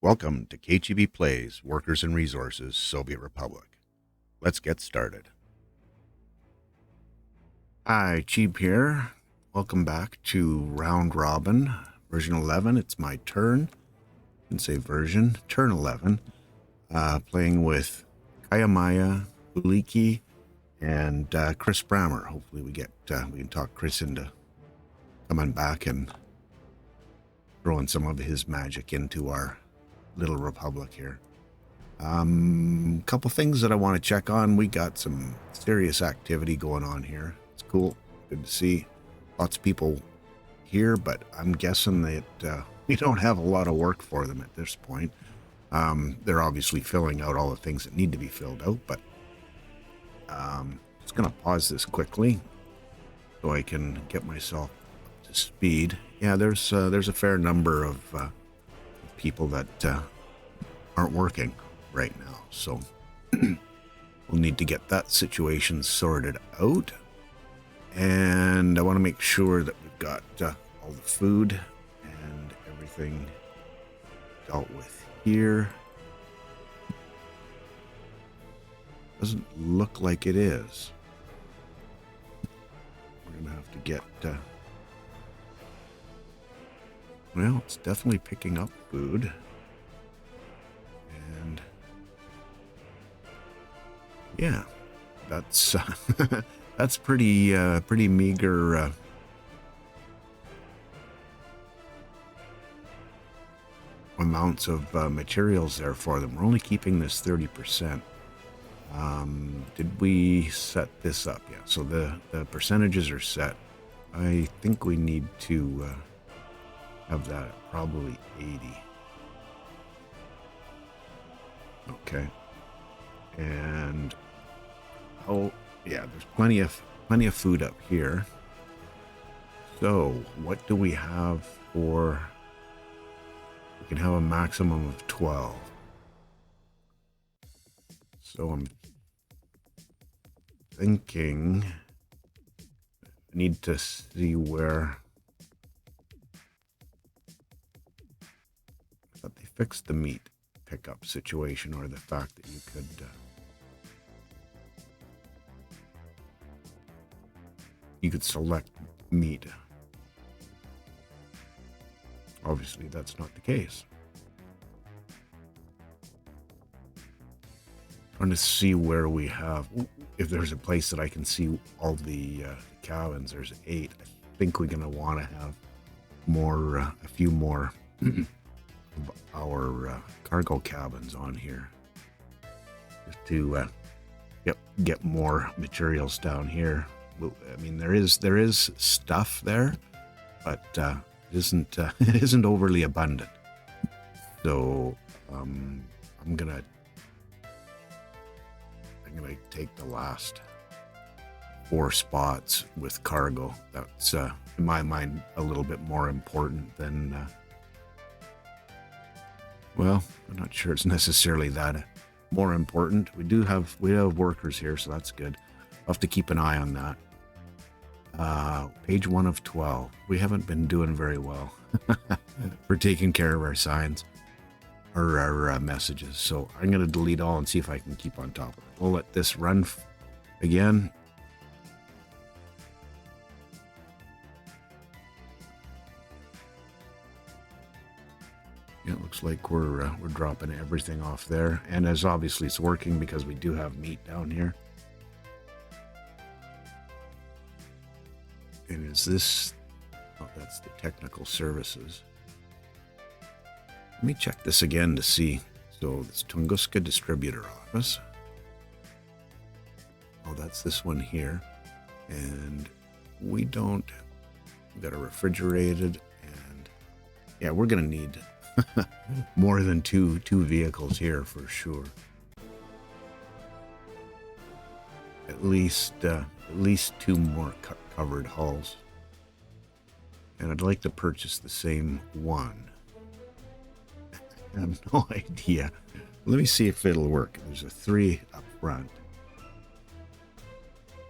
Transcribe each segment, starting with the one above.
Welcome to KGB Plays Workers and Resources, Soviet Republic. Let's get started. Hi, Cheap here. Welcome back to Round Robin, version 11. It's my turn. I can say version, turn 11. Playing with CayaMaya, Oolykee, and Chris Brammer. Hopefully we can talk Chris into coming back and throwing some of his magic into our little republic here. Couple things that I want to check on. We got some serious activity going on here. It's cool. Good to see lots of people here, but I'm guessing that we don't have a lot of work for them at this point. They're obviously filling out all the things that need to be filled out, but just going to pause this quickly so I can get myself up to speed. Yeah, there's a fair number of people that aren't working right now, so we'll need to get that situation sorted out. And I want to make sure that we've got all the food and everything dealt with here. Doesn't look like it is. We're gonna have to get well, it's definitely picking up food. And yeah, that's that's pretty meager amounts of materials there for them. We're only keeping this 30%. Did we set this up? Yeah, so the percentages are set. I think we need to have that at probably 80. Okay. And oh yeah, there's plenty of food up here. So what do we have for? We can have a maximum of 12. So I'm thinking I need to see where. I thought they fixed the meat pickup situation, or the fact that you could select meat. Obviously that's not the case. Trying to see where we have, if there's a place that I can see all the cabins. There's 8. I think we're gonna want to have more, a few more of our cargo cabins on here, just to get more materials down here. I mean, there is stuff there, but it isn't overly abundant. So I'm gonna take the last 4 spots with cargo. That's in my mind a little bit more important than well, I'm not sure it's necessarily that more important. We have workers here, so that's good. I'll have to keep an eye on that. Page 1 of 12. We haven't been doing very well for taking care of our signs or our messages. So I'm going to delete all and see if I can keep on top of it. We'll let this run again. Yeah, it looks like we're dropping everything off there, and as obviously it's working because we do have meat down here. And is this? Oh, that's the technical services. Let me check this again to see. So it's Tunguska Distributor Office. Oh, that's this one here, and we don't. We got a refrigerated, and yeah, we're gonna need more than two vehicles here for sure. At least 2 more covered hulls, and I'd like to purchase the same one. I have no idea. Let me see if it'll work. There's a 3 up front.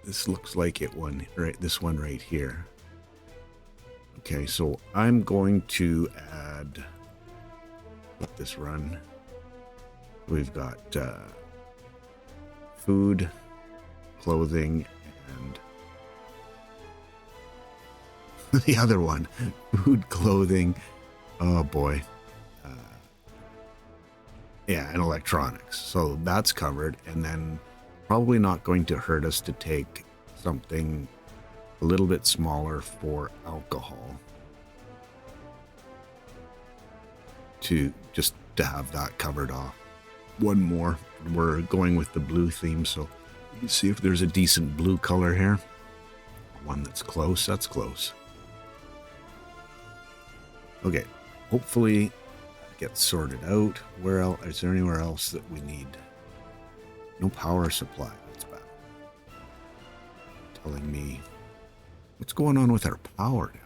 This looks like it one right. This one right here. Okay, so I'm going to add let this run. We've got food, clothing, and the other one, food, clothing, oh boy. Yeah, and electronics. So that's covered. And then probably not going to hurt us to take something a little bit smaller for alcohol. To have that covered off. One more. We're going with the blue theme, so you can see if there's a decent blue color here. One that's close. That's close. Okay, hopefully it gets sorted out. Where else? Is there anywhere else that we need? No power supply. That's bad. Telling me what's going on with our power now.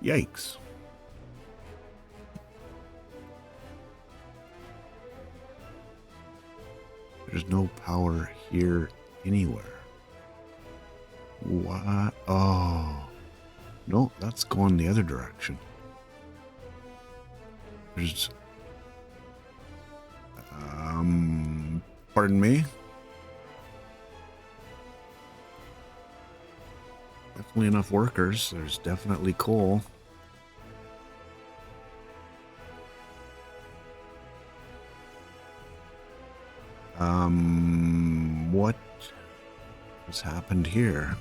Yikes. There's no power here anywhere. What? Oh. No, that's going the other direction. There's... pardon me? Definitely enough workers. There's definitely coal. What has happened here?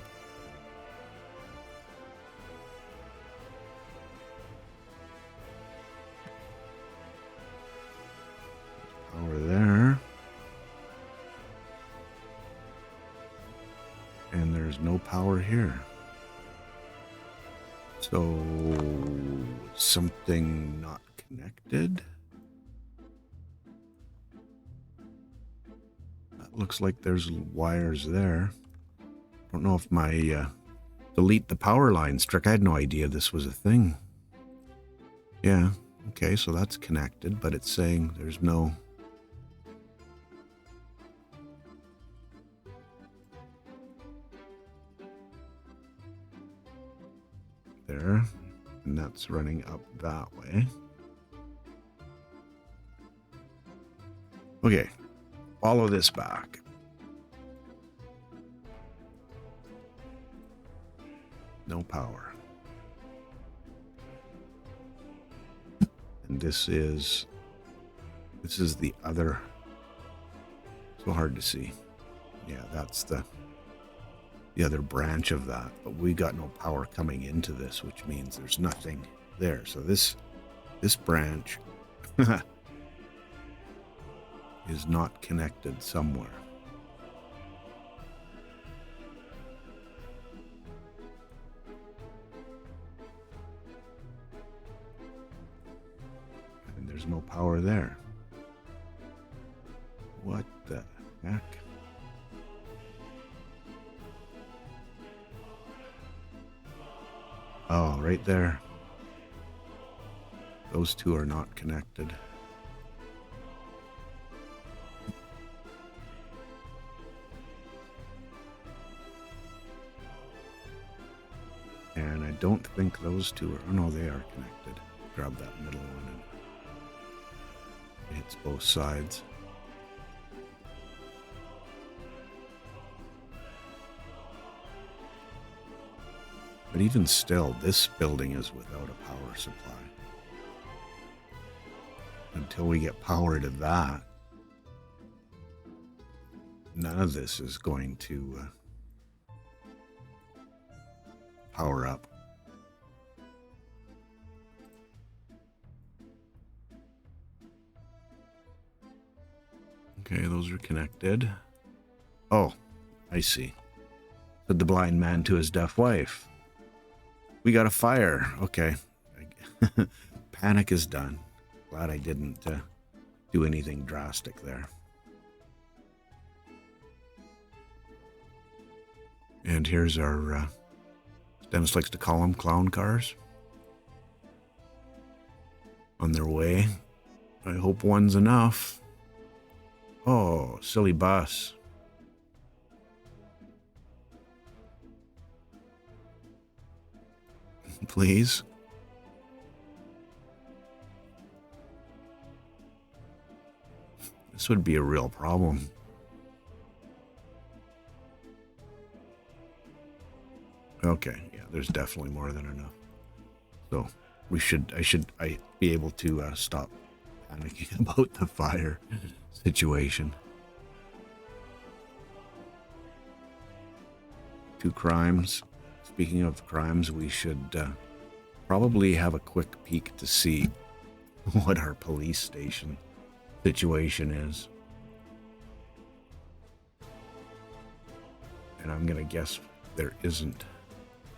Power there. And there's no power here. So, something not connected? Looks like there's wires there. Don't know if my delete the power lines trick. I had no idea this was a thing. Yeah, okay, so that's connected, but it's saying there's no... There, and that's running up that way. Okay. Follow this back. No power. And this is the other. So hard to see. Yeah, that's the other branch of that. But we got no power coming into this, which means there's nothing there. So this branch is not connected somewhere. And there's no power there. What the heck? Oh, right there. Those two are not connected. And I don't think those two are... Oh, no, they are connected. Grab that middle one and it hits both sides. But even still, this building is without a power supply. Until we get power to that, none of this is going to power up. Okay, those are connected. Oh, I see. Said the blind man to his deaf wife. We got a fire. Okay. Panic is done. Glad I didn't do anything drastic there. And here's our, Dennis likes to call them clown cars. On their way. I hope one's enough. Oh, silly bus. Please. This would be a real problem. Okay, yeah, there's definitely more than enough. So I should be able to stop panicking about the fire situation. 2 crimes. Speaking of crimes, we should probably have a quick peek to see what our police station situation is. And I'm going to guess there isn't.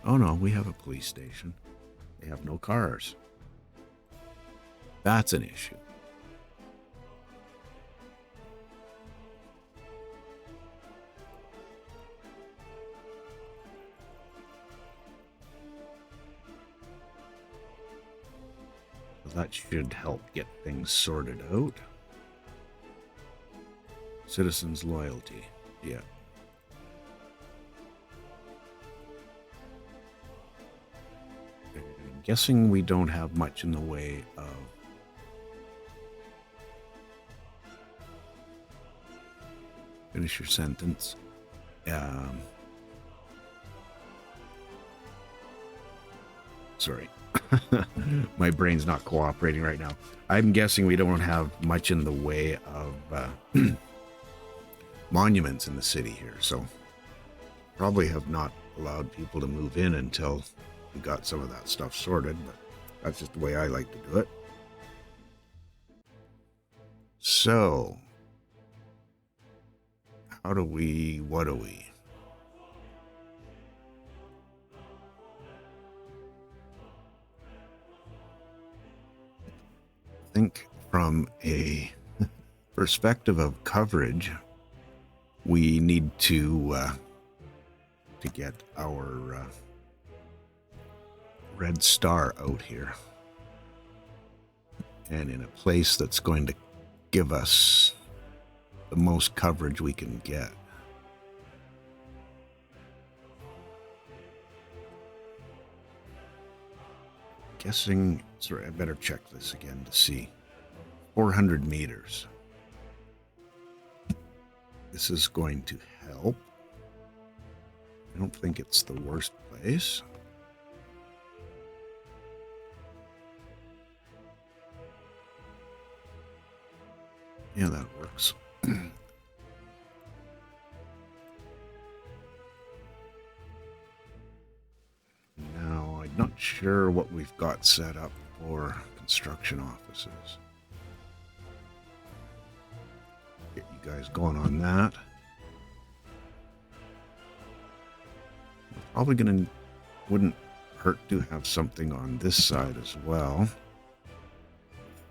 Oh no, we have a police station. They have no cars. That's an issue. That should help get things sorted out. Citizens' loyalty. Yeah. I'm guessing we don't have much in the way of finish your sentence. Sorry. My brain's not cooperating right now. I'm guessing we don't have much in the way of monuments in the city here, so probably have not allowed people to move in until we got some of that stuff sorted, but that's just the way I like to do it. So, what do we? I think from a perspective of coverage, we need to get our red star out here and in a place that's going to give us the most coverage we can get. Guessing, sorry, I better check this again to see. 400 meters. This is going to help. I don't think it's the worst place. Yeah, that works. Now, I'm not sure what we've got set up for construction offices. Get you guys going on that. We're probably wouldn't hurt to have something on this side as well.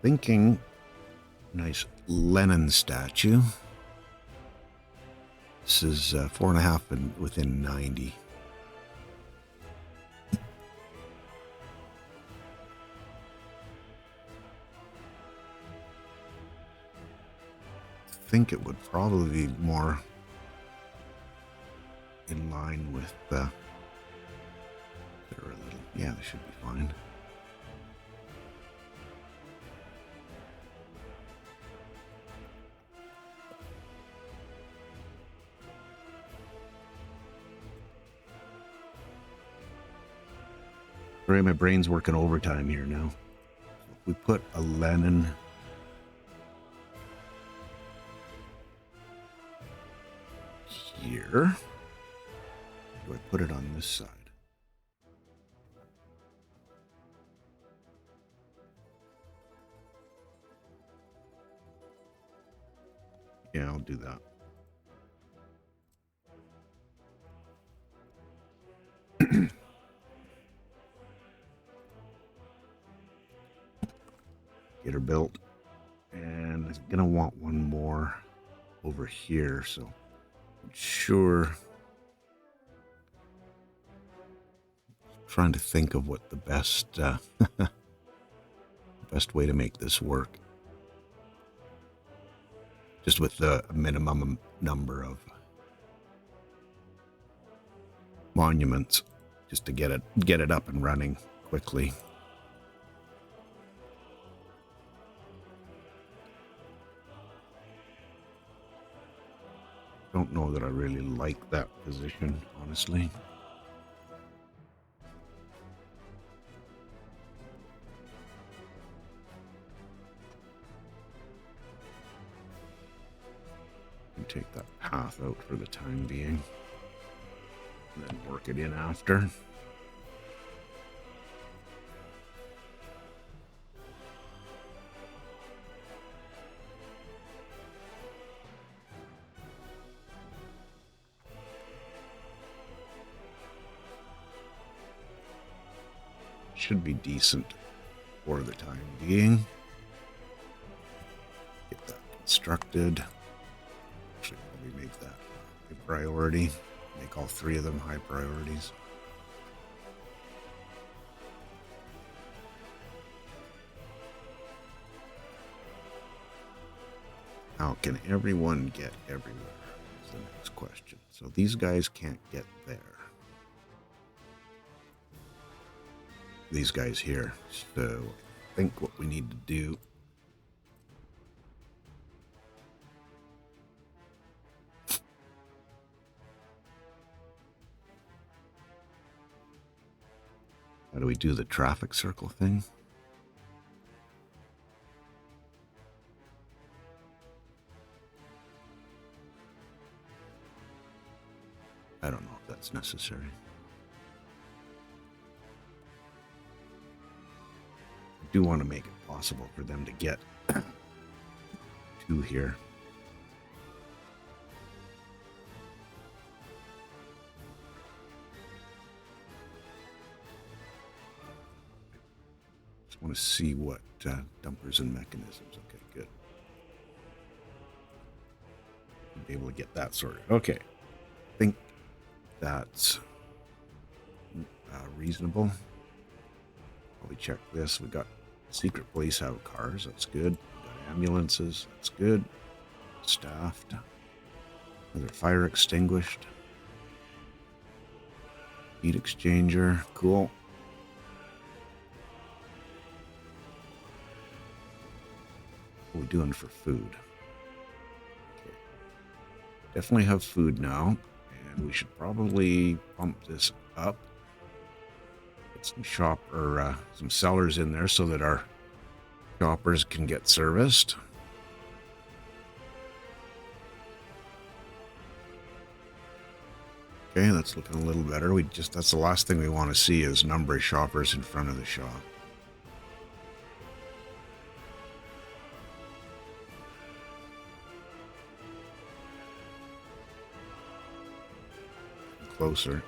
Thinking nice Lenin statue. This is 4.5 and within 90. I think it would probably be more in line with yeah, they should be fine. Sorry, my brain's working overtime here now. If we put a Lenin here, do I put it on this side? Yeah, I'll do that. Get her built. And I'm going to want one more over here, so I'm sure. Trying to think of what the best best way to make this work. Just with the minimum number of monuments, just to get it up and running quickly. don't know that I really like that position, honestly. And take that path out for the time being, and then work it in after. Should be decent for the time being. Get that constructed. Actually, probably make that a priority. Make all three of them high priorities. How can everyone get everywhere? Is the next question. So these guys can't get there. These guys here. So I think what we need to do how do we do the traffic circle thing? I don't know if that's necessary. I do want to make it possible for them to get to here. Just want to see what dumpers and mechanisms. Okay, good. Be able to get that sorted. Okay, I think that's reasonable. We check this. We got secret police have cars. That's good. We got ambulances. That's good. Staffed. Another fire extinguished. Heat exchanger. Cool. What are we doing for food? Okay. Definitely have food now. And we should probably pump this up. Some shop or some sellers in there so that our shoppers can get serviced. Okay, that's looking a little better. That's the last thing we want to see is number of shoppers in front of the shop. Closer.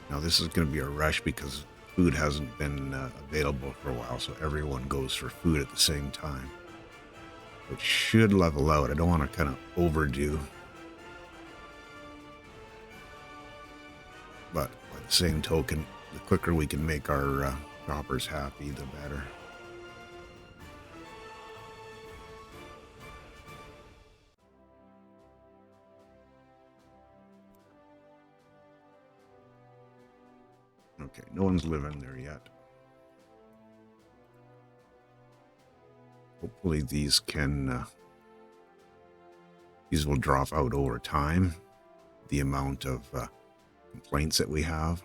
Now this is going to be a rush because food hasn't been available for a while, so everyone goes for food at the same time. It should level out. I don't want to kind of overdo. But by the same token, the quicker we can make our shoppers happy, the better. Okay, no one's living there yet. Hopefully these will drop out over time. The amount of complaints that we have.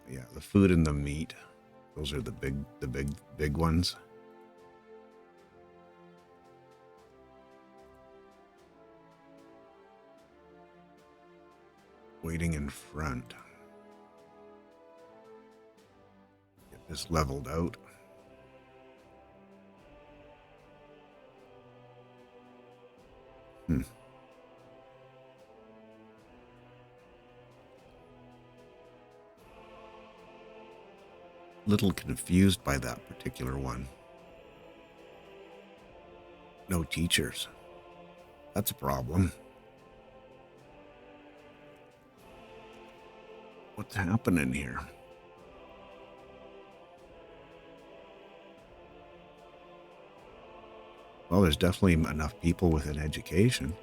Yeah, the food and the meat. Those are the big ones. Waiting in front. Get this leveled out. Little confused by that particular one. No teachers. That's a problem. What's happening here? Well, there's definitely enough people with an education.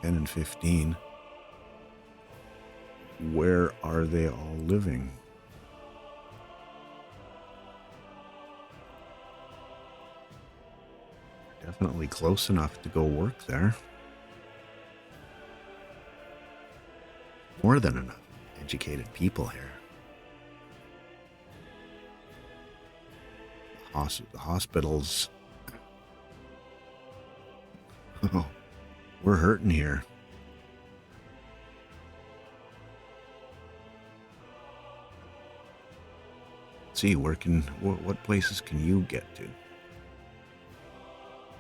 10 and 15. Where are they all living? definitely close enough to go work there. More than enough educated people here. The hospitals. Oh, we're hurting here. Let's see, what places can you get to?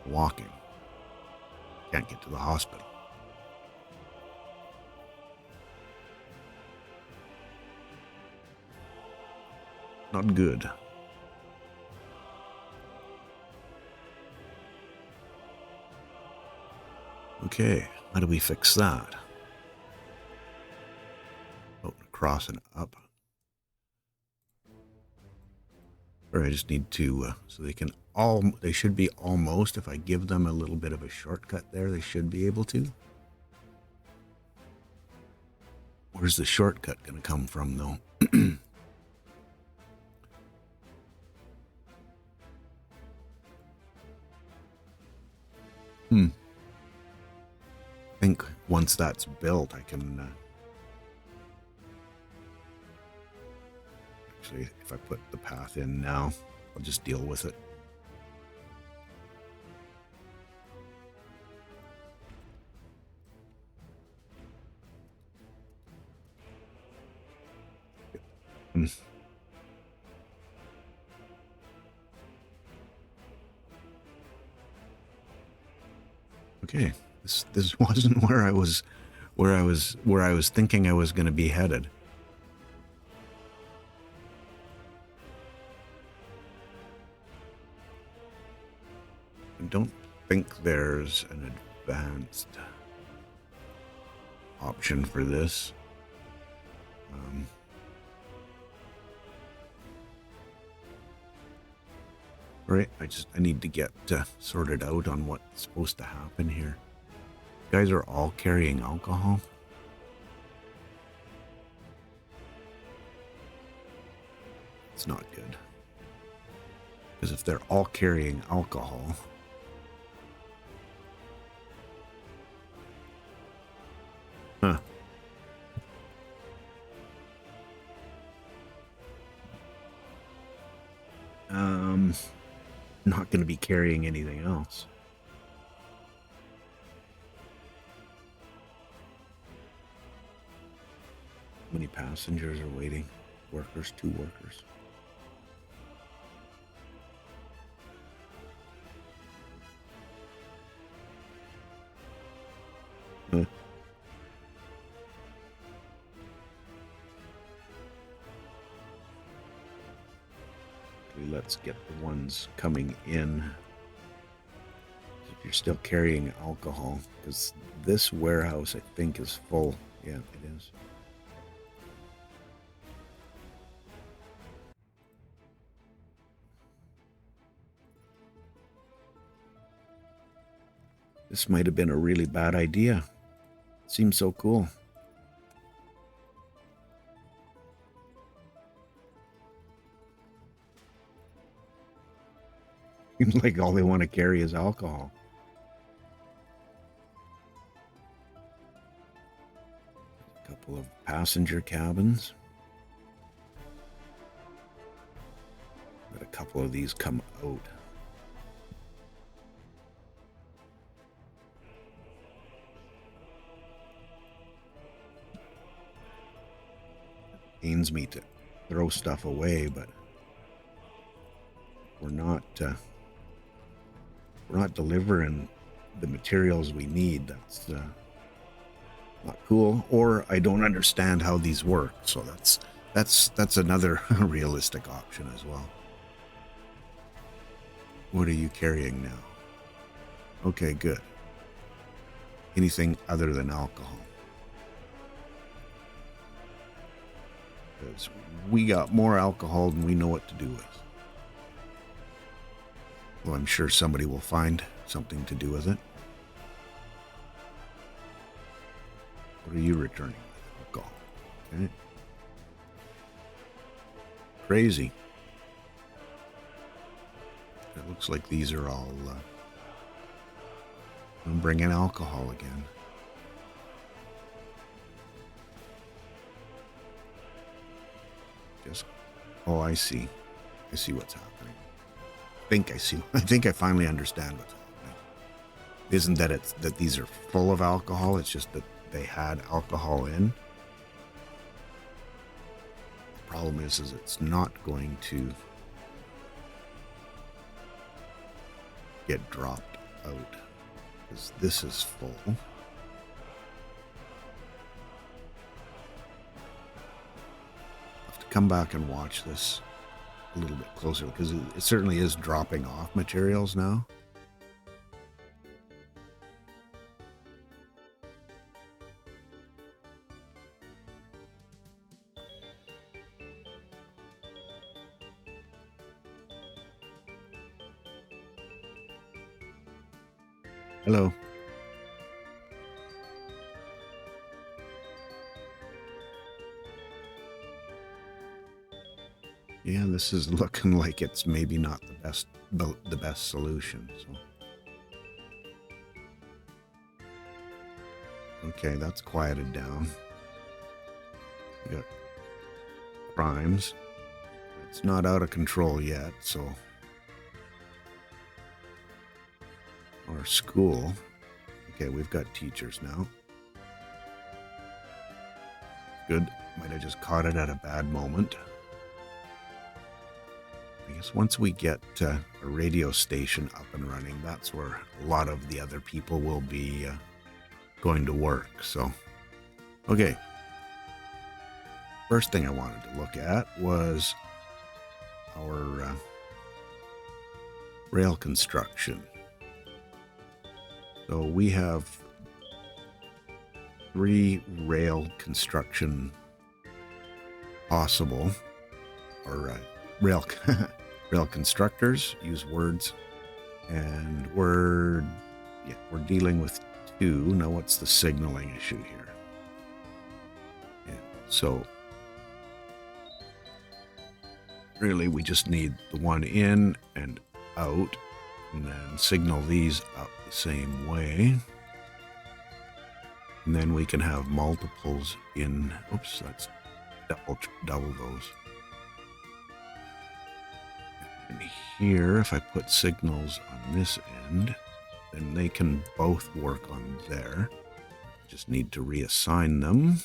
Walking. Can't get to the hospital. Not good. Okay, how do we fix that? Oh, across and up. Or I just need to, so they should be almost, if I give them a little bit of a shortcut there, they should be able to. Where's the shortcut going to come from, though? I think once that's built, I can... actually, if I put the path in now, I'll just deal with it. Okay, this wasn't where I was thinking I was going to be headed. I don't think there's an advanced option for this. All right, I need to get sorted out on what's supposed to happen here. You guys are all carrying alcohol. It's not good. Because if they're all carrying alcohol, not going to be carrying anything else. How many passengers are waiting? Workers, 2 workers. Let's get the ones coming in. If you're still carrying alcohol, because this warehouse I think is full. Yeah, it is. This might have been a really bad idea. It seems so cool. Seems like all they want to carry is alcohol. A couple of passenger cabins. Let a couple of these come out. Pains me to throw stuff away, but we're not delivering the materials we need. That's not cool. Or I don't understand how these work. So that's another realistic option as well. What are you carrying now? Okay, good. Anything other than alcohol? Because we got more alcohol than we know what to do with. Well, I'm sure somebody will find something to do with it. What are you returning with? Alcohol. Okay. Crazy. It looks like these are all and bring in alcohol again. Just, oh, I see. I see what's happening. I think I finally understand what's happening. Isn't that it's that these are full of alcohol? It's just that they had alcohol in. The problem is it's not going to get dropped out because this is full. I have to come back and watch this a little bit closer because it certainly is dropping off materials now. Hello. Yeah, this is looking like it's maybe not the best solution. So, okay, that's quieted down. We got crimes. It's not out of control yet, so our school. Okay, we've got teachers now. Good. Might have just caught it at a bad moment. I guess once we get a radio station up and running, that's where a lot of the other people will be going to work. So, okay. First thing I wanted to look at was our rail construction. So we have 3 rail construction possible, or rail constructors, use words, and we're dealing with 2. Now what's the signaling issue here? Yeah, so really we just need the one in and out, and then signal these up the same way. And then we can have multiples in, oops, let's double those. And here, if I put signals on this end, then they can both work on there. Just need to reassign them.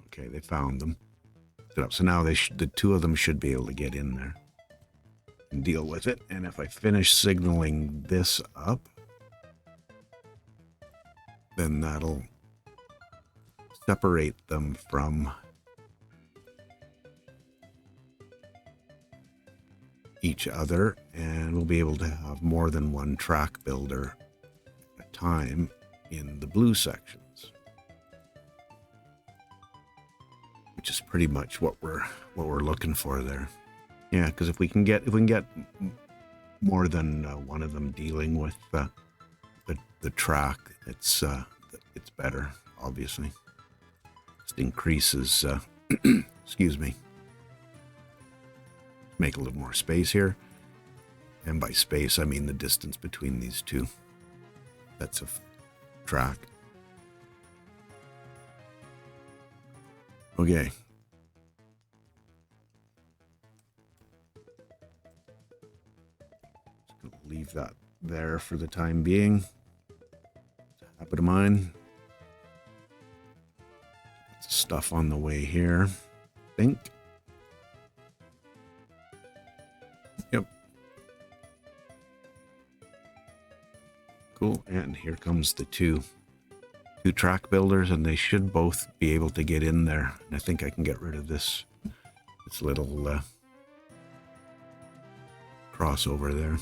Okay, they found them. So now the 2 of them should be able to get in there and deal with it. And if I finish signaling this up, then that'll separate them from each other, and we'll be able to have more than one track builder at a time in the blue sections, which is pretty much what we're looking for there. Yeah, because if we can get more than one of them dealing with the track, it's better, obviously. Just increases excuse me, make a little more space here, and by space I mean the distance between these 2 sets of track. Okay. Just gonna leave that there for the time being. It's a habit of mine. Stuff on the way here, I think. Yep. Cool. And here comes the two track builders, and they should both be able to get in there. And I think I can get rid of this little crossover there,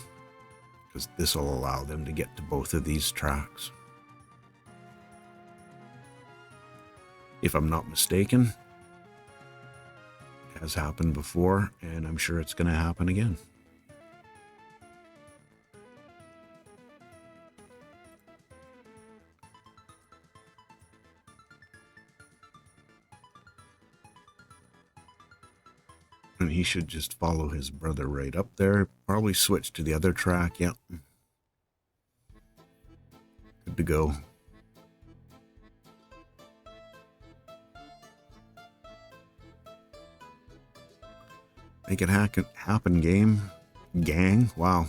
because this will allow them to get to both of these tracks. If I'm not mistaken, it has happened before, and I'm sure it's going to happen again. And he should just follow his brother right up there. Probably switch to the other track. Yep. Good to go. Make it happen, gang. Wow.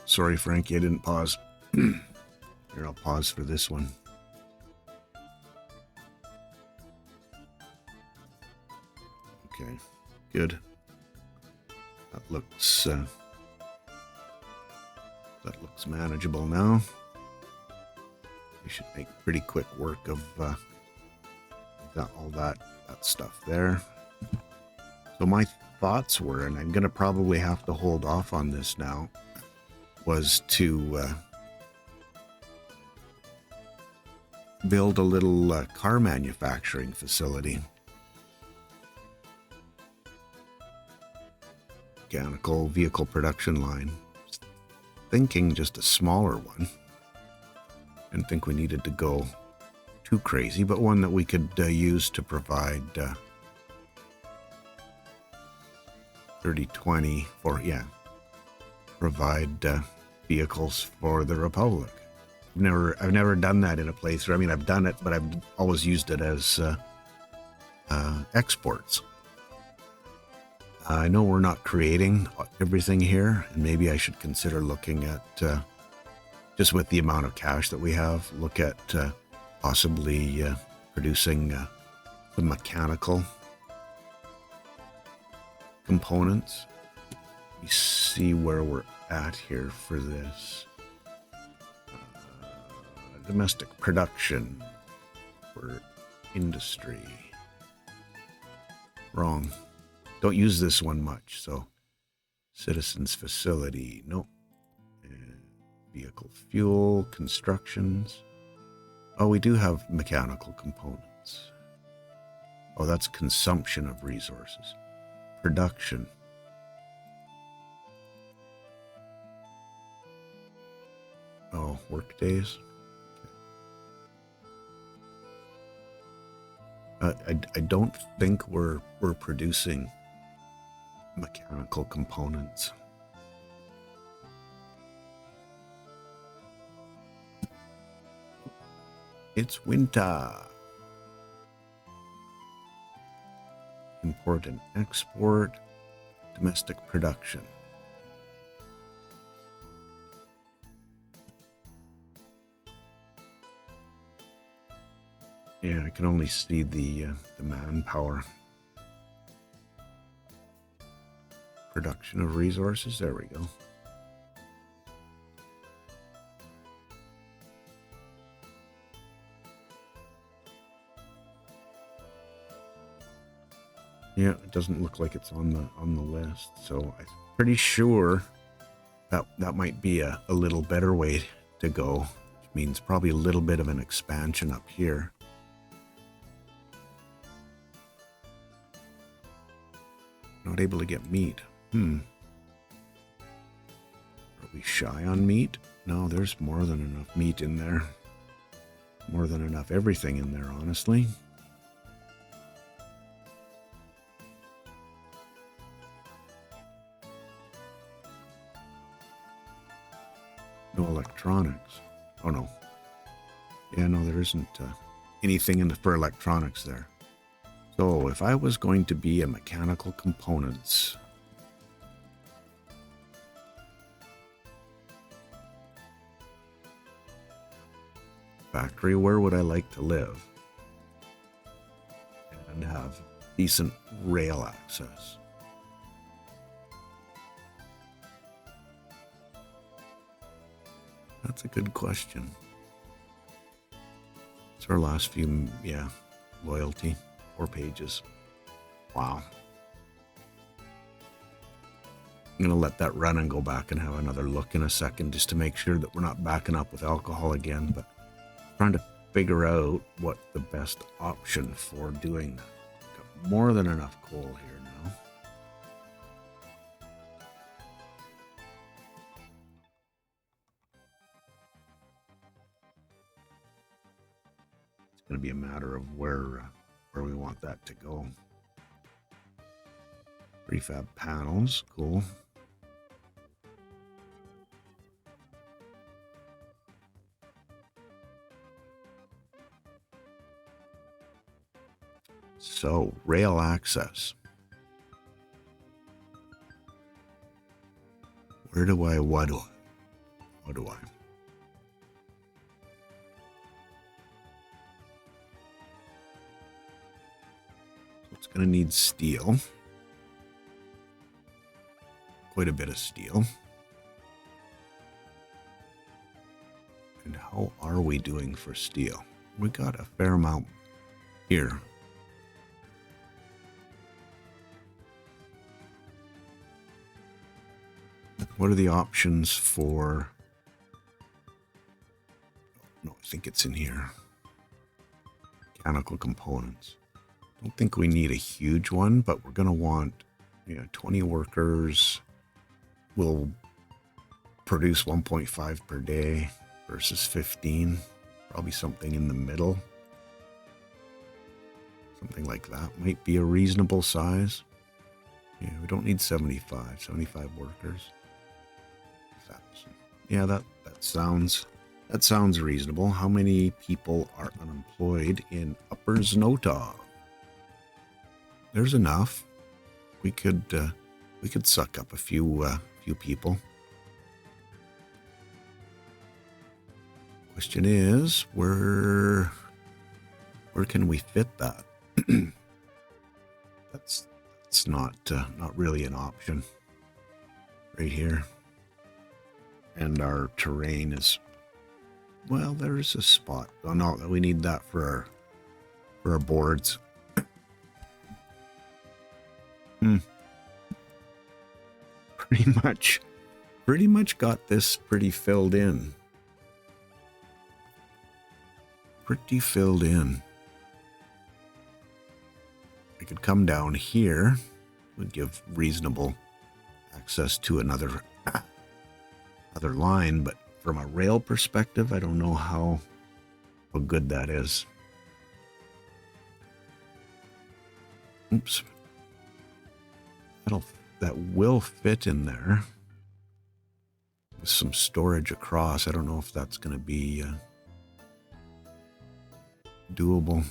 Sorry, Frankie, I didn't pause. Here, I'll pause for this one. Okay, good. That looks manageable now. We should make pretty quick work of all that stuff there. So my thoughts were, and I'm going to probably have to hold off on this now, was to build a little car manufacturing facility. Mechanical vehicle production line. Thinking just a smaller one. Didn't think we needed to go too crazy, but one that we could use to provide 30-20 for, provide vehicles for the Republic. I've never done that in a place. I mean, I've done it, but I've always used it as exports. I know we're not creating everything here, and maybe I should consider looking at, just with the amount of cash that we have, look at possibly producing some mechanical components. We see where we're at here for this. Domestic production for industry. Wrong. Don't use this one much. So, citizens facility. Nope. Vehicle fuel, constructions. Oh, we do have mechanical components. Oh, that's consumption of resources. Production. Oh, work days. I don't think we're producing mechanical components. It's winter. Import and export. Domestic production. Yeah, I can only see the manpower. Production of resources. There we go. Yeah, it doesn't look like it's on the list, so I'm pretty sure that might be a little better way to go, which means probably a little bit of an expansion up here. Not able to get meat. Are we shy on meat? No, there's more than enough meat in there. More than enough everything in there, honestly. No electronics. Oh, no. Yeah, no, there isn't anything for electronics there. So if I was going to be a mechanical components factory, where would I like to live and have decent rail access? That's a good question. It's our last few, loyalty. 4 pages. Wow. I'm going to let that run and go back and have another look in a second just to make sure that we're not backing up with alcohol again, but trying to figure out what the best option for doing that. Got more than enough coal here now. going to be a matter of where we want that to go. Prefab panels, cool. So, rail access. What do I? It's going to need steel. Quite a bit of steel. And how are we doing for steel? We got a fair amount here. What are the options for... No, I think it's in here. Mechanical components. Don't think we need a huge one, but we're going to want 20 workers. Will produce 1.5 per day versus 15. Probably something in the middle. Something like that might be a reasonable size. Yeah, we don't need 75 workers. Yeah, that sounds reasonable. How many people are unemployed in Upper Znotog? There's enough. We could suck up a few people. Question is, where can we fit that? That's not really an option. Right here. And our terrain is, well, there's a spot. Oh no, we need that for our boards. Pretty much got this pretty filled in. Pretty filled in. I could come down here, would give reasonable access to another line, but from a rail perspective, I don't know how good that is. Oops. That will fit in there with some storage across. I don't know if that's going to be doable.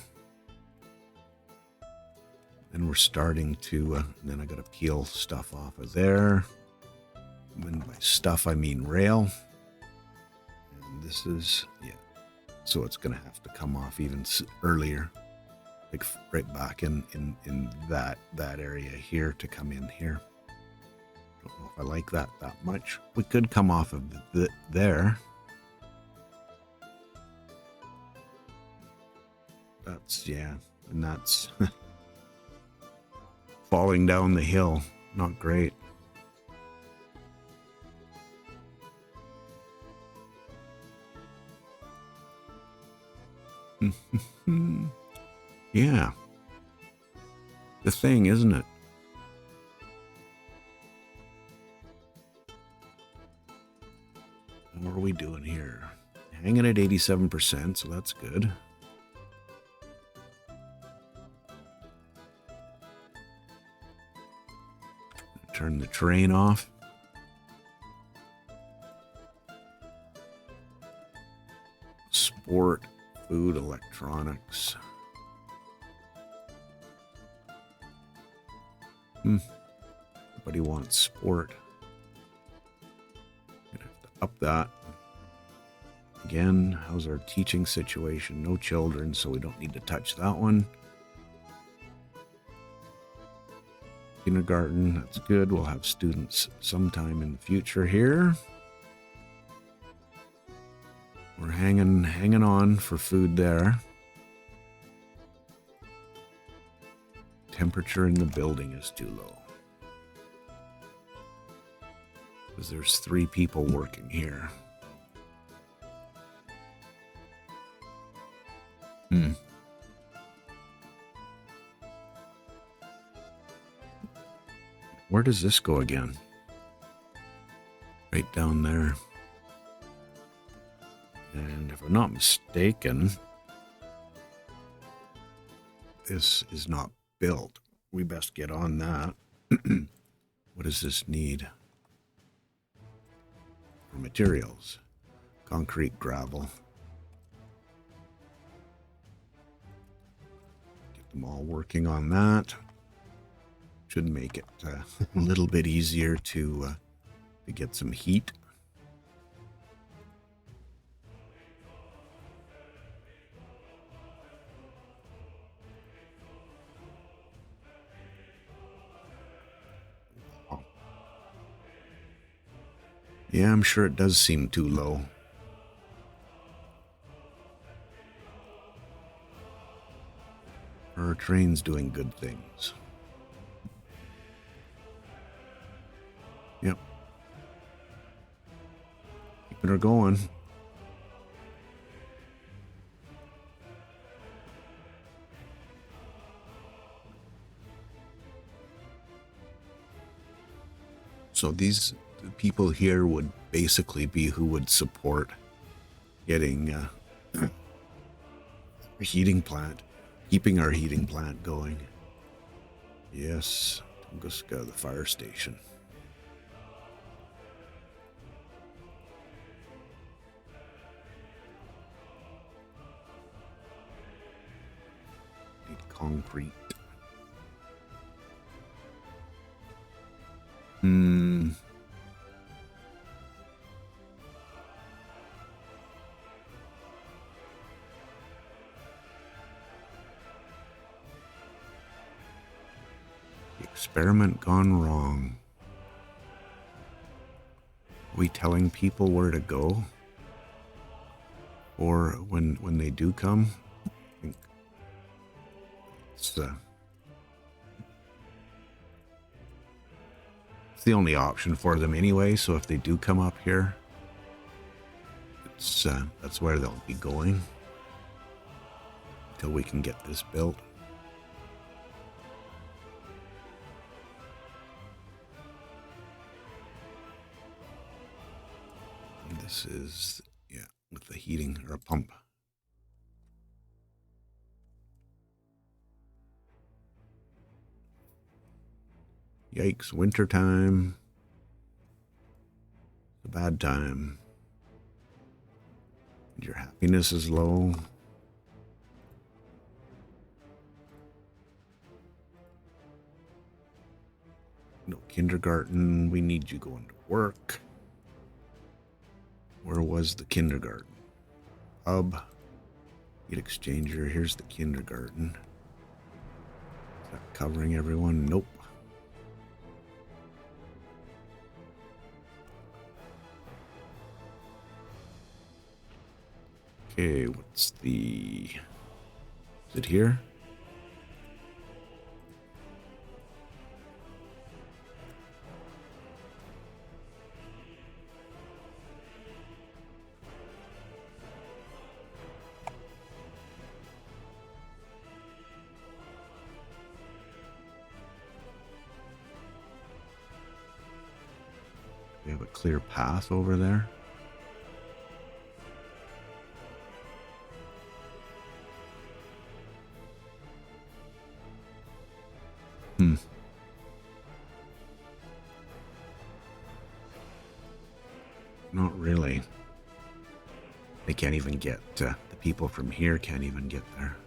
And we're starting to, then I got to peel stuff off of there. When by stuff, I mean rail. And this is, yeah. So it's going to have to come off even earlier. Like right back in that area here to come in here. Don't know if I like that much. We could come off of there. That's, yeah. And that's falling down the hill. Not great. Yeah. The thing, isn't it? What are we doing here? Hanging at 87%, so that's good. Turn the train off. Sport, food, electronics. Nobody wants sport. Gonna have to up that. Again, how's our teaching situation? No children, so we don't need to touch that one. Kindergarten, that's good. We'll have students sometime in the future here. We're hanging on for food there. Temperature in the building is too low. Because there's 3 people working here. Where does this go again? Right down there. And if I'm not mistaken, this is not built. We best get on that. What does this need? For materials. Concrete, gravel. Get them all working on that. Should make it a little bit easier to get some heat. Yeah, I'm sure it does seem too low. Our train's doing good things. Yep. Keeping her going. So these people here would basically be who would support getting a heating plant, keeping our heating plant going. Yes, Tunguska, the fire station. Need concrete. Experiment gone wrong. Are we telling people where to go? Or when they do come? I think it's the only option for them anyway, so if they do come up here, it's that's where they'll be going until we can get this built. And this is, yeah, with the heating or a pump. Yikes, winter time. It's a bad time. And your happiness is low. No kindergarten, we need you going to work. Where was the kindergarten? Hub. Heat exchanger, here's the kindergarten. Is that covering everyone? Nope. Okay, what's the... Is it here? We have a clear path over there. Not really. They can't even get, the people from here can't even get there.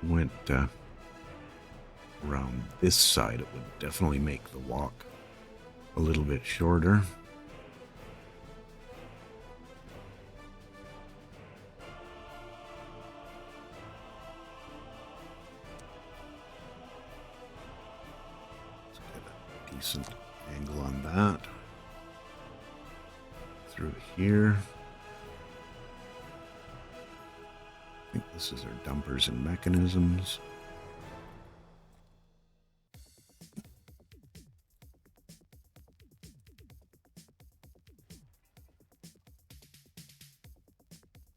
Went around this side, it would definitely make the walk a little bit shorter. Let's get a decent angle on that. Through here. I think this is our dumpers and mechanisms.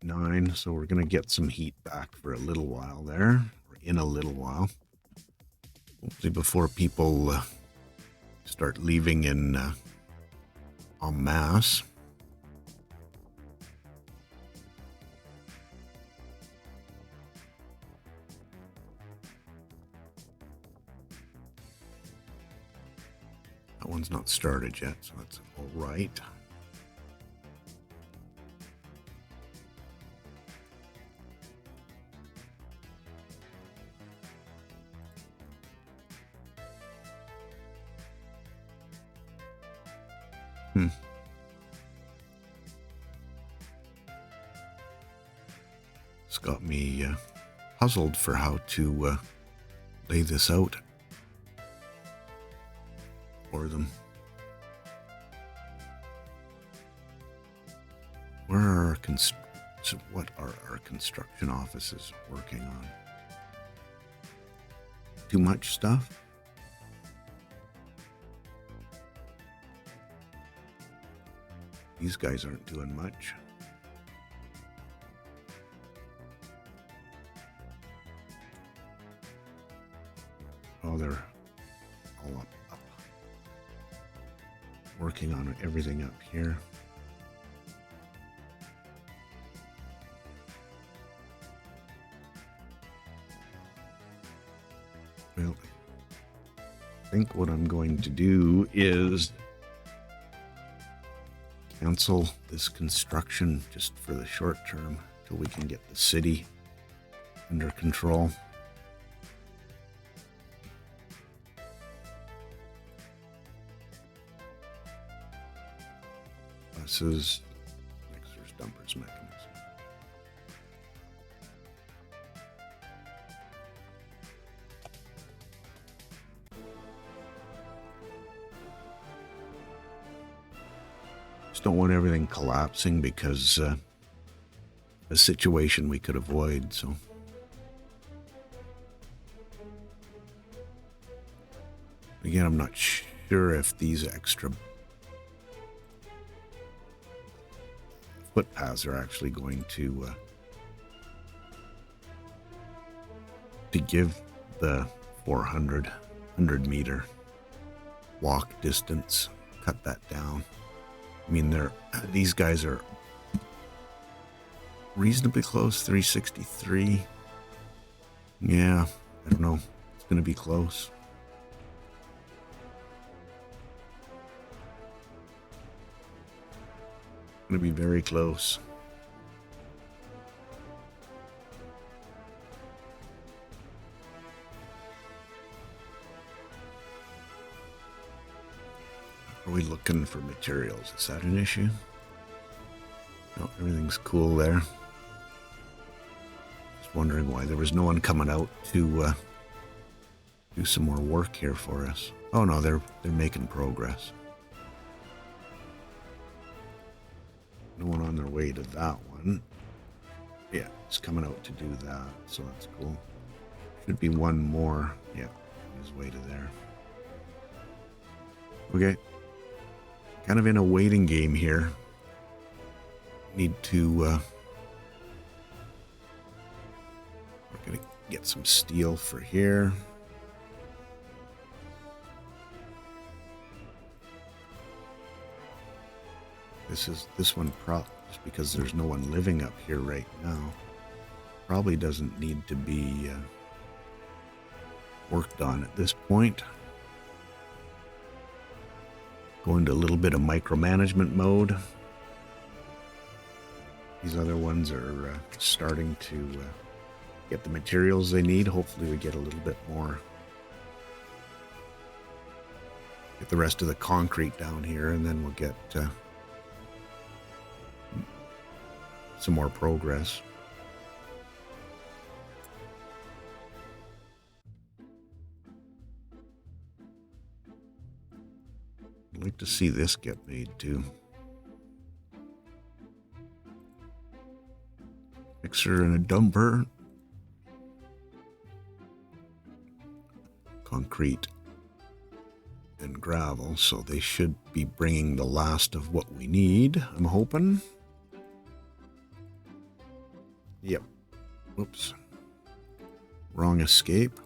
Nine, so we're going to get some heat back for a little while there, or in a little while. Hopefully before people start leaving in en masse. That one's not started yet, so that's all right. It's got me puzzled for how to lay this out for them. Where are what are our construction offices working on? Too much stuff? These guys aren't doing much. Oh, they're all up. Working on everything up here. Well, I think what I'm going to do is cancel this construction just for the short term till we can get the city under control. Buses, mixers, dumpers, mechanism. Just don't want everything collapsing because a situation we could avoid, so. Again, I'm not sure if these extra footpaths are actually going to give the 100 meter walk distance, cut that down. I mean, these guys are reasonably close, 363. Yeah, I don't know. It's going to be close. Going to be very close. Are we looking for materials? Is that an issue? No, everything's cool there. Just wondering why there was no one coming out to do some more work here for us. Oh no, they're making progress. No one on their way to that one. Yeah, it's coming out to do that, so that's cool. Should be one more. Yeah, on his way to there. Okay. Kind of in a waiting game here. Need to we're gonna get some steel for here. This one just because there's no one living up here right now, probably doesn't need to be worked on at this point. Go into a little bit of micromanagement mode. These other ones are starting to get the materials they need. Hopefully we get a little bit more. Get the rest of the concrete down here, and then we'll get some more progress. I'd like to see this get made too. Mixer and a dumper. Concrete and gravel, so they should be bringing the last of what we need, I'm hoping. Yep. Whoops. Wrong escape.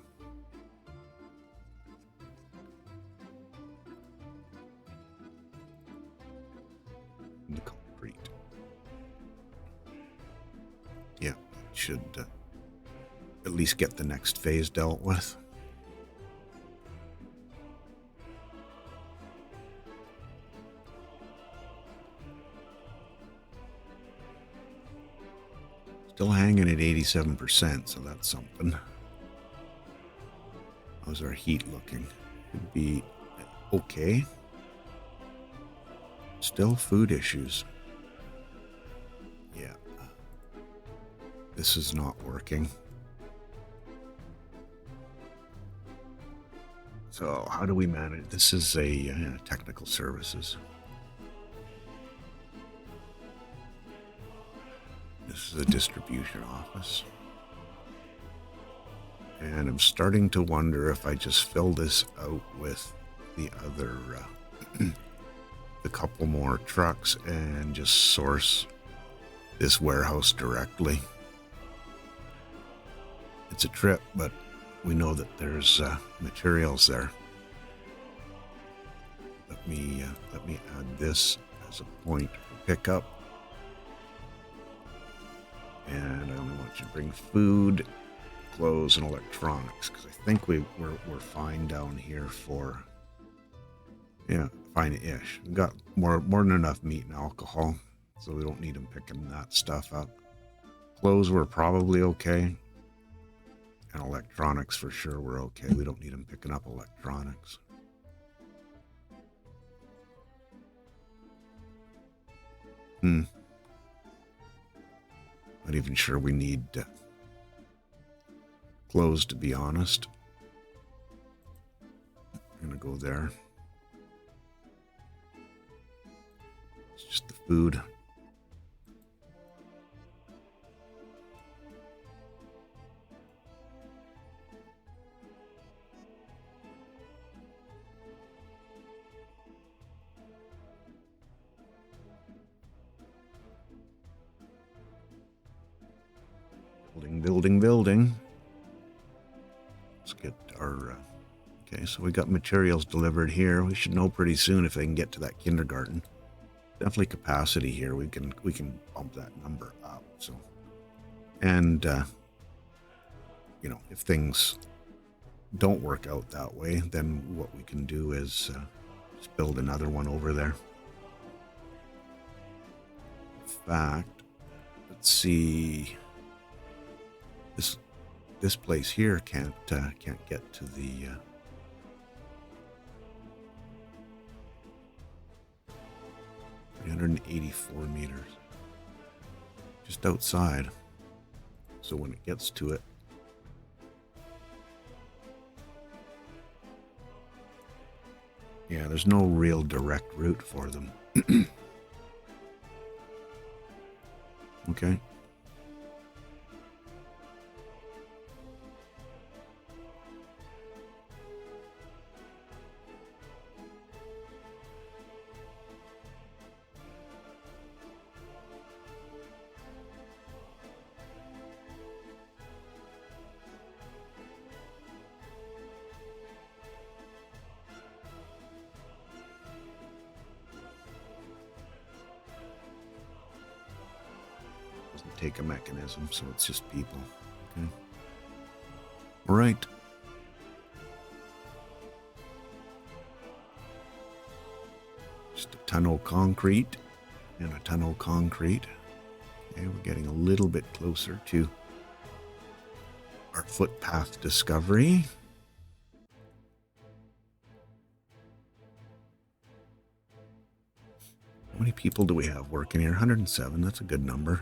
should at least get the next phase dealt with. Still hanging at 87%, so that's something. How's our heat looking? Could be okay. Still food issues. Yeah. This is not working. So how do we manage? This is a technical services. This is a distribution office. And I'm starting to wonder if I just fill this out with the other, the couple more trucks and just source this warehouse directly. It's a trip, but we know that there's materials there. Let me add this as a point for pickup. And I only want you to bring food, clothes, and electronics, because I think we're fine down here for, yeah, fine-ish. We've got more than enough meat and alcohol, so we don't need them picking that stuff up. Clothes we're probably okay, and electronics for sure we're okay. We don't need them picking up electronics. Not even sure we need clothes, to be honest. I'm gonna go there. It's just the food. Building. Let's get our, okay, so we got materials delivered here. We should know pretty soon if they can get to that kindergarten. Definitely capacity here. We can bump that number up. So, and, you know, if things don't work out that way, then what we can do is just build another one over there. In fact, let's see. This place here can't get to the 384 meters, just outside. So when it gets to it, yeah, there's no real direct route for them. Okay. Doesn't take a mechanism, so it's just people. Okay. All right. Just a ton of concrete and a ton of concrete. Okay, we're getting a little bit closer to our footpath discovery. How many people do we have working here? 107. That's a good number.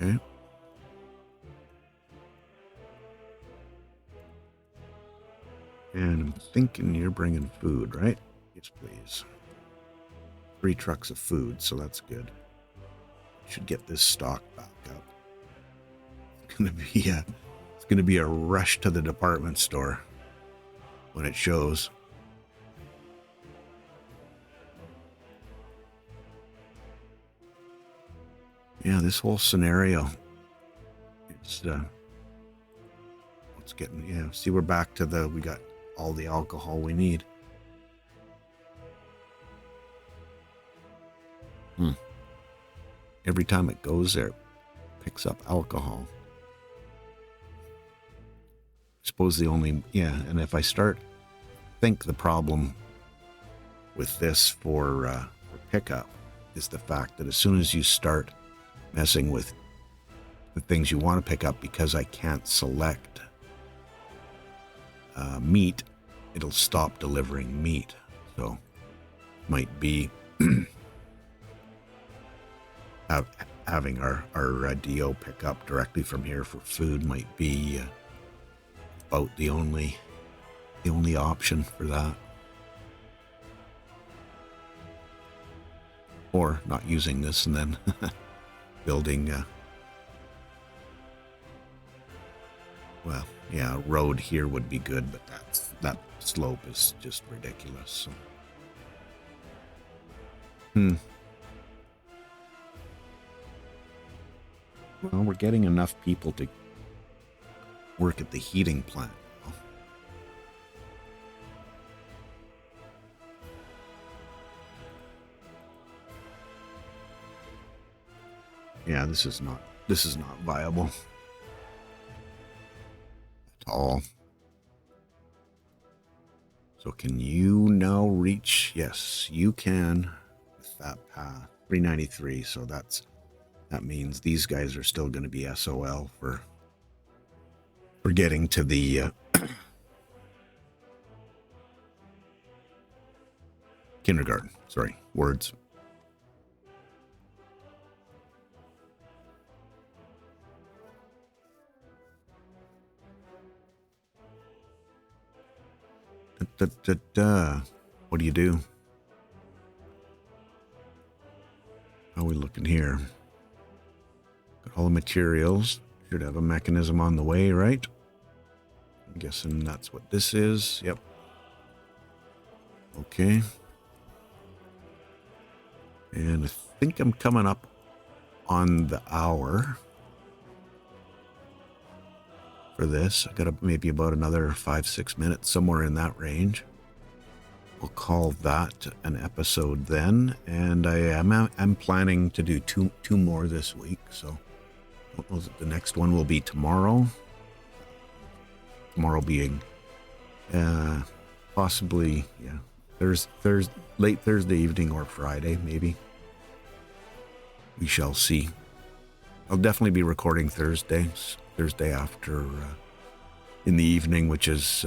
Okay. And I'm thinking you're bringing food, right? Yes, please. 3 trucks of food, so that's good. Should get this stock back up. It's gonna be a rush to the department store when it shows. Yeah, this whole scenario, it's it's getting, yeah, see, we're back to we got all the alcohol we need. Every time it goes there, it picks up alcohol. I suppose and if I think the problem with this for pickup is the fact that as soon as you start messing with the things you want to pick up, because I can't select meat, it'll stop delivering meat. So might be having our DO pick up directly from here for food might be about the only option for that. Or not using this and then building a road here would be good, but that slope is just ridiculous. So. Well, we're getting enough people to work at the heating plant. Yeah, this is not viable at all. So can you now reach? Yes, you can with that path. 393. So that means these guys are still going to be SOL for getting to the kindergarten. Sorry, words. What do you do? How are we looking here? Got all the materials. Should have a mechanism on the way, right? I'm guessing that's what this is. Yep. Okay. And I think I'm coming up on the hour for this. I got maybe about another 5-6 minutes, somewhere in that range. We'll call that an episode then, and I'm planning to do two more this week. So I don't know if the next one will be tomorrow. Tomorrow being possibly late Thursday evening or Friday maybe. We shall see. I'll definitely be recording Thursday after in the evening, which is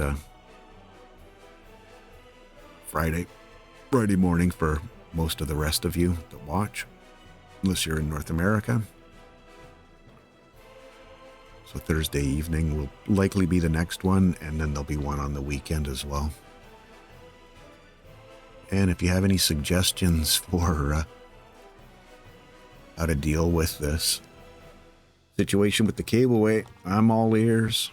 Friday morning for most of the rest of you to watch, unless you're in North America. So Thursday evening will likely be the next one, and then there'll be one on the weekend as well. And if you have any suggestions for how to deal with this situation with the cableway, I'm all ears.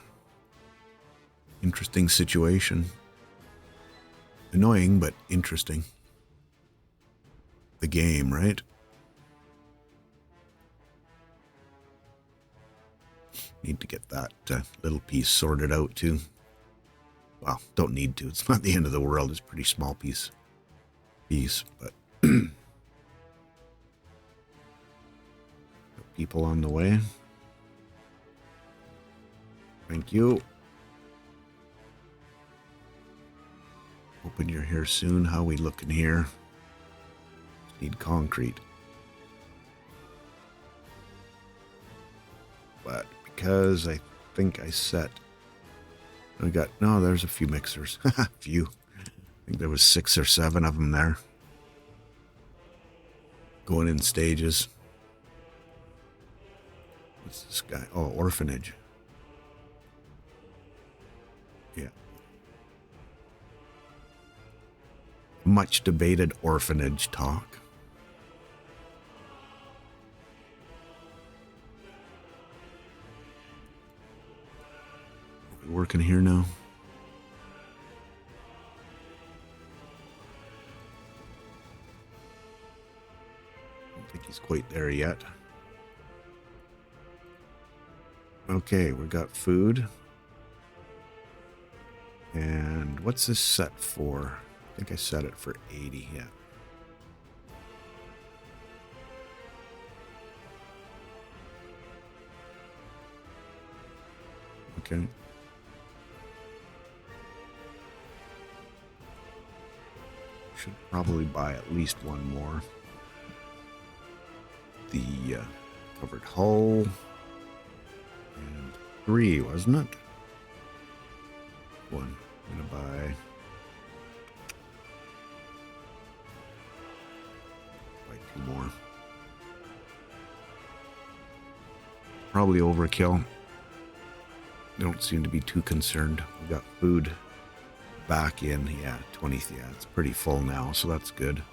Interesting situation. Annoying, but interesting. The game, right? Need to get that little piece sorted out too. Well, don't need to. It's not the end of the world. It's a pretty small piece, but people on the way. Thank you. Hoping you're here soon. How we looking here? Need concrete. But because I think there's a few mixers. Few. I think there was 6 or 7 of them there. Going in stages. What's this guy? Oh, orphanage. Yeah. Much debated orphanage talk. Are we working here now? I don't think he's quite there yet. Okay, we got food. And what's this set for? I think I set it for 80, yeah. Okay. Should probably buy at least one more. The covered hull. And 3, wasn't it? One. I'm going to buy 2 more. Probably overkill. They don't seem to be too concerned. We got food back in. Yeah, 20. Yeah, it's pretty full now, so that's good.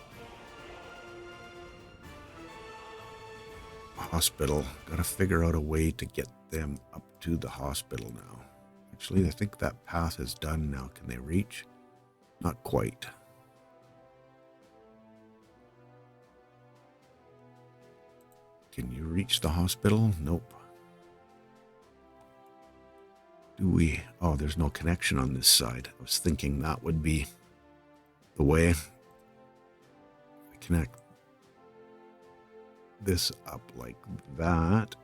Hospital. Got to figure out a way to get them up to the hospital now. Actually, I think that path is done now. Can they reach? Not quite. Can you reach the hospital? Nope. Do we? Oh, there's no connection on this side. I was thinking that would be the way. I connect this up like that.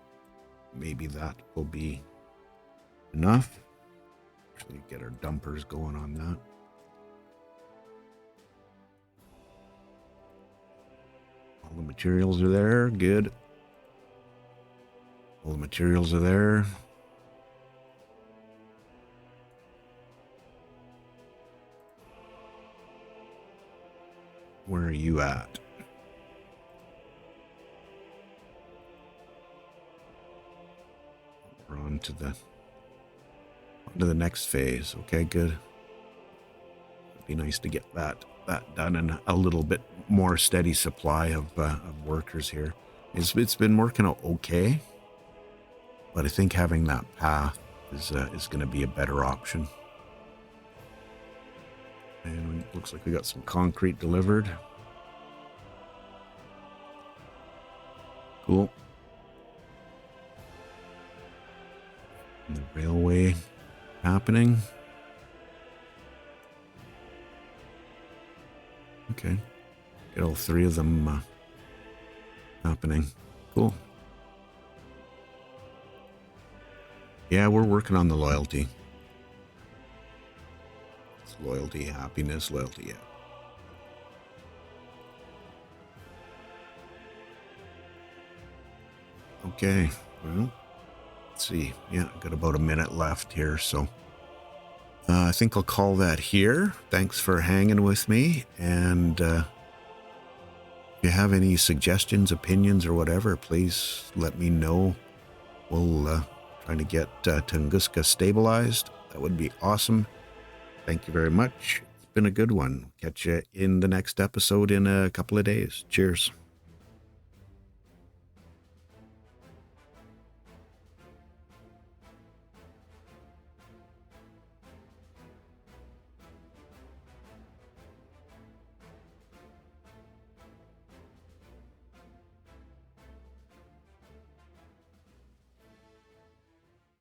Maybe that will be enough. Actually, get our dumpers going on that. All the materials are there. Good. All the materials are there. Where are you at? We're on to the next phase. Okay, good. It'd be nice to get that done and a little bit more steady supply of workers here. It's been working out okay, but I think having that path is going to be a better option. And it looks like we got some concrete delivered. Cool. And the railway happening. Okay. Get all 3 of them happening. Cool. Yeah, we're working on the loyalty. It's loyalty, happiness, loyalty, yeah. Okay, well, let's see. Yeah, got about a minute left here, so I think I'll call that here. Thanks for hanging with me, and if you have any suggestions, opinions, or whatever, please let me know. We'll try to get Tunguska stabilized. That would be awesome. Thank you very much. It's been a good one. Catch you in the next episode in a couple of days. Cheers.